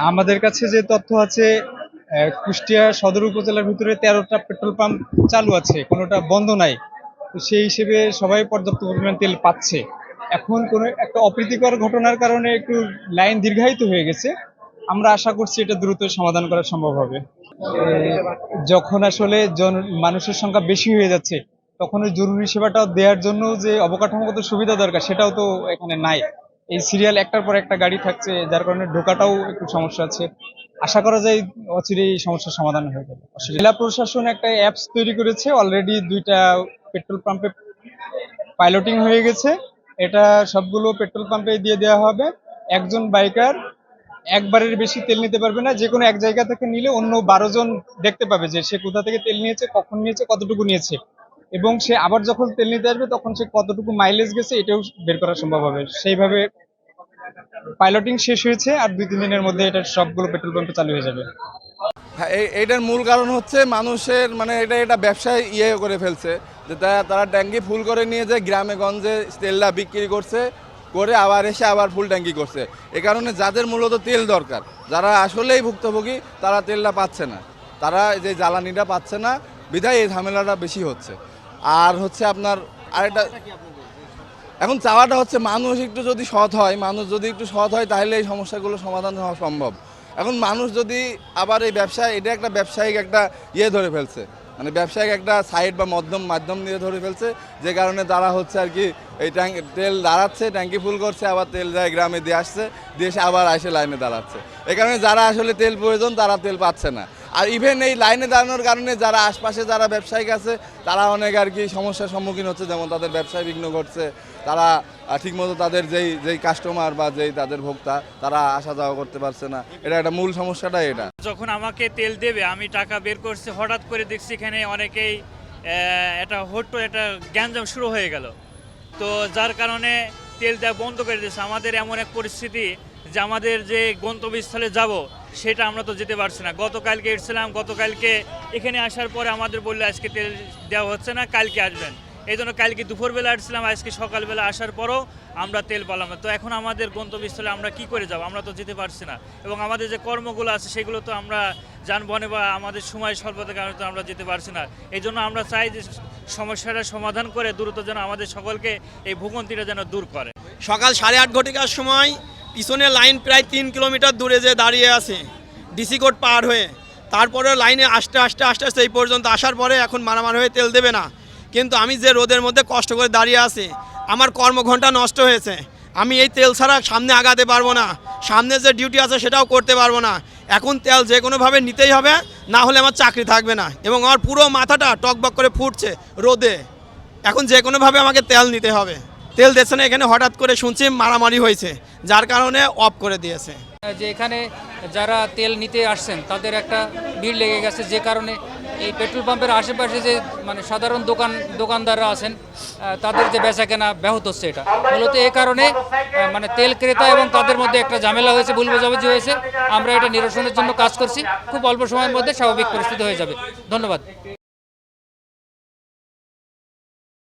আমাদের কাছে যে তথ্য আছে, কুষ্টিয়া সদর উপজেলার ভিতরে 13টা পেট্রোল পাম্প চালু আছে, কোনোটা বন্ধ নাই। তো সেই হিসেবে সবাই পর্যাপ্ত পরিমাণ তেল পাচ্ছে। এখন কোনো একটা অপ্রীতিকর ঘটনার কারণে একটু লাইন দীর্ঘায়িত হয়ে গেছে। আমরা আশা করছি এটা দ্রুত সমাধান করা সম্ভব হবে। যখন আসলে মানুষের সংখ্যা বেশি হয়ে যাচ্ছে, তখন ওই জরুরি সেবাটা দেওয়ার জন্য যে অবকাঠামোগত সুবিধা দরকার, সেটাও তো এখানে নাই। এই সিরিয়াল একটার পর একটা গাড়ি থাকছে, যার কারণে ঢোকাটাও একটু সমস্যা আছে। আশা করা যায় অচিরেই এই সমস্যার সমাধান হয়ে যাবে। জেলা প্রশাসন একটা অ্যাপস তৈরি করেছে, অলরেডি 2টা পেট্রোল পাম্পে পাইলটিং হয়ে গেছে। এটা সবগুলো পেট্রোল পাম্পে দিয়ে দেওয়া হবে। একজন বাইকার একবারের বেশি তেল নিতে পারবে না। যে কোনো এক জায়গা থেকে নিলে অন্য 12 জন দেখতে পাবে যে সে কোথা থেকে তেল নিয়েছে, কখন নিয়েছে, কতটুকু নিয়েছে, এবং সে আবার যখন তেল নিতে আসবে তখন সে কতটুকু মাইলেজ গেছে এটাও বের করা সম্ভব হবে। সেইভাবে পাইলটিং শেষ হয়েছে, আর 2-3 দিনের মধ্যে এটা সবগুলো পেট্রোল পাম্পে চালু হয়ে যাবে। হ্যাঁ, এইটার মূল কারণ হচ্ছে মানুষের এটা ব্যবসায় করে ফেলছে, যে তারা ট্যাঙ্কি ফুল করে নিয়ে যায় গ্রামে গঞ্জে তেলটা বিক্রি করছে, করে আবার এসে আবার ফুল ট্যাঙ্কি করছে। এ কারণে যাদের মূলত তেল দরকার, যারা আসলেই ভুক্তভোগী, তারা তেলটা পাচ্ছে না, তারা যে জ্বালানিটা পাচ্ছে না, বিধায় এই ঝামেলাটা বেশি হচ্ছে। আর হচ্ছে আপনার আরেকটা এখন চাওয়াটা হচ্ছে মানুষ একটু যদি সৎ হয়, তাহলে এই সমস্যাগুলো সমাধান হওয়া সম্ভব। এখন মানুষ যদি আবার এই ব্যবসায়, এটা একটা ব্যবসায়িক একটা ধরে ফেলছে, ব্যবসায়িক একটা সাইড বা মাধ্যম দিয়ে ধরে ফেলছে, যে কারণে তারা হচ্ছে আর কি এই তেল দাঁড়াচ্ছে, ট্যাঙ্কি ফুল করছে, আবার তেল যায় গ্রামে দিয়ে আসছে, দিয়ে এসে আবার এসে লাইনে দাঁড়াচ্ছে। এই কারণে যারা আসলে তেল প্রয়োজন তারা তেল পাচ্ছে না। আর ইভেন এই লাইনে দাঁড়ানোর কারণে যারা আশপাশে যারা ব্যবসায়িক আছে, তারা অনেক আর কি সমস্যার সম্মুখীন হচ্ছে, যেমন তাদের ব্যবসায় বিঘ্ন ঘটছে, তারা ঠিকমতো তাদের যেই কাস্টমার বা যেই তাদের ভোক্তা, তারা আসা যাওয়া করতে পারছে না। এটা একটা মূল সমস্যাটা। এটা যখন আমাকে তেল দেবে, আমি টাকা বের করছি, হঠাৎ করে দেখছি এখানে অনেকেই একটা গ্যাঞ্জাম শুরু হয়ে গেল। তো যার কারণে তেল দেওয়া বন্ধ করে দিয়েছে। আমাদের এমন এক পরিস্থিতি যে আমাদের যে গন্তব্যস্থলে যাব সেটা আমরা তো যেতে পারছি না। গতকালকে এসেছিলাম, গতকালকে এখানে আসার পরে আমাদের বললো আজকে তেল দেওয়া হচ্ছে না, কালকে আসবেন। এই জন্য কালকে দুপুরবেলা আসছিলাম, আজকে সকালবেলা আসার পরও আমরা তেল পেলাম না। তো এখন আমাদের গন্তব্যস্থলে আমরা কি করে যাব? আমরা তো যেতে পারছি না, এবং আমাদের যে কর্মগুলো আছে সেগুলো তো আমরা যানবাহনে বা আমাদের সময় স্বল্পতার কারণে তো আমরা যেতে পারছি না। এই জন্য আমরা চাই যে সমস্যাটা সমাধান করে দ্রুত যেন আমাদের সকলকে এই ভোগান্তিটা যেন দূর করে। সকাল 8:30 ঘটিকার সময় পিছনে লাইন প্রায় 3 কিলোমিটার দূরে যে দাঁড়িয়ে আছে, ডিসি কোড পার হয়ে, তারপরে লাইনে আস্তে আস্তে এই পর্যন্ত আসার পরে এখন মারামারি হয়ে তেল দেবে না। কিন্তু আমি যে রোদের মধ্যে কষ্ট করে দাঁড়িয়ে আছি, আমার কর্মঘণ্টা নষ্ট হয়েছে। আমি এই তেল ছাড়া সামনে আগাতে পারবো না, সামনে যে ডিউটি আছে সেটাও করতে পারবো না। এখন তেল যে কোনোভাবে নিতেই হবে, না হলে আমার চাকরি থাকবে না। এবং আমার পুরো মাথাটা টকবক করে ফুটছে রোদে। এখন যে কোনোভাবে আমাকে তেল নিতে হবে। তেল দিচ্ছে না, এখানে হঠাৎ করে শুনছি মারামারি হয়েছে, যার কারণে অফ করে দিয়েছে। যে এখানে যারা তেল নিতে আসছেন তাদের একটা ভিড় লেগে গেছে, যে কারণে এই পেট্রোল পাম্পের আশেপাশে যে সাধারণ দোকানদাররা আছেন তাদের যে বেচা কেনা ব্যাহত হচ্ছে। এটা মূলত এই কারণে তেল ক্রেতা এবং তাদের মধ্যে একটা ঝামেলা হয়েছে, ভুল বোঝাবুঝি হয়েছে। আমরা এটা নিরসনের জন্য কাজ করছি, খুব অল্প সময়ের মধ্যে স্বাভাবিক পরিস্থিতি হয়ে যাবে। ধন্যবাদ।